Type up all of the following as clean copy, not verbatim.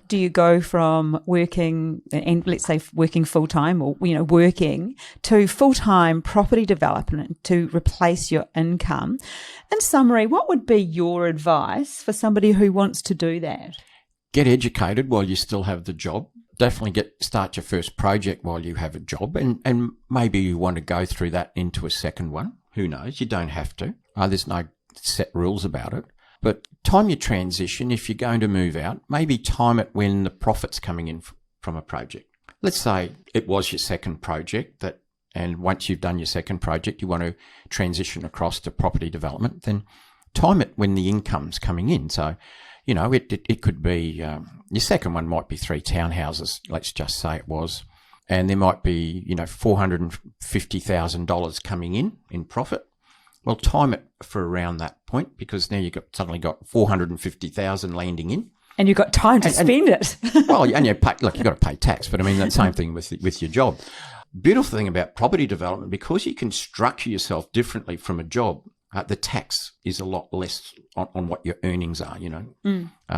do you go from working, and let's say working full-time or, working to full-time property development to replace your income? In summary, what would be your advice for somebody who wants to do that? Get educated while you still have the job. Definitely start your first project while you have a job, and maybe you want to go through that into a second one. Who knows? You don't have to. There's no set rules about it. But time your transition. If you're going to move out, maybe time it when the profit's coming in from a project. Let's say it was your second project and once you've done your second project, you want to transition across to property development, then time it when the income's coming in. So, it could be, your second one might be 3 townhouses, let's just say it was, and there might be, $450,000 coming in profit. Well, time it for around that point, because now you've suddenly got $450,000 landing in. And you've got time to spend it. Well, and you've got to pay tax, but I mean, that same thing with your job. Beautiful thing about property development, because you can structure yourself differently from a job, the tax is a lot less on what your earnings are,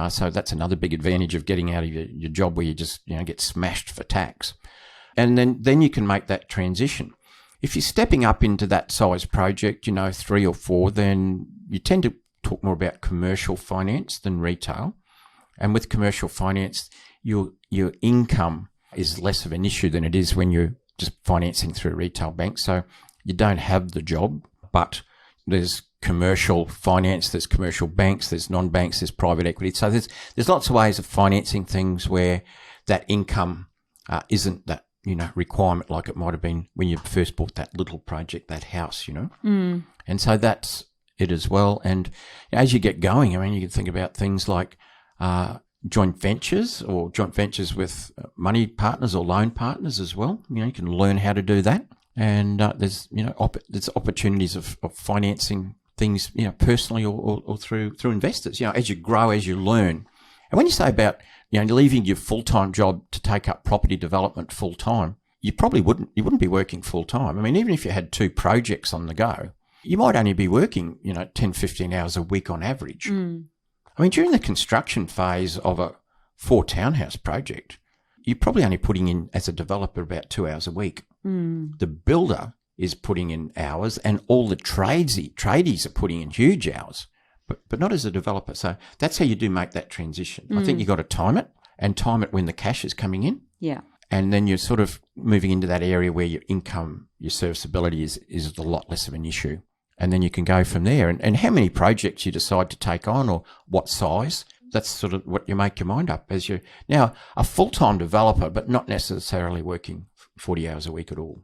So that's another big advantage of getting out of your job, where you just, get smashed for tax. And then you can make that transition. If you're stepping up into that size project, 3 or 4, then you tend to talk more about commercial finance than retail. And with commercial finance, your income is less of an issue than it is when you're just financing through a retail bank. So you don't have the job, but there's commercial finance, there's commercial banks, there's non-banks, there's private equity. So there's lots of ways of financing things where that income isn't that requirement like it might have been when you first bought that little project, that house, And so that's it as well. And as you get going, I mean, you can think about things like joint ventures with money partners or loan partners as well. You can learn how to do that. And there's opportunities of financing things, personally or through investors, as you grow, as you learn. And when you say about, leaving your full-time job to take up property development full-time, you wouldn't be working full-time. I mean, even if you had 2 projects on the go, you might only be working, 10, 15 hours a week on average. I mean, during the construction phase of a 4 townhouse project, you're probably only putting in, as a developer, about 2 hours a week. The builder is putting in hours, and all the tradies are putting in huge hours. But not as a developer. So that's how you do make that transition. I think you've got to time it when the cash is coming in. Yeah. And then you're sort of moving into that area where your income, your serviceability is a lot less of an issue. And then you can go from there. And how many projects you decide to take on, or what size, that's sort of what you make your mind up as you're now a full-time developer, but not necessarily working 40 hours a week at all.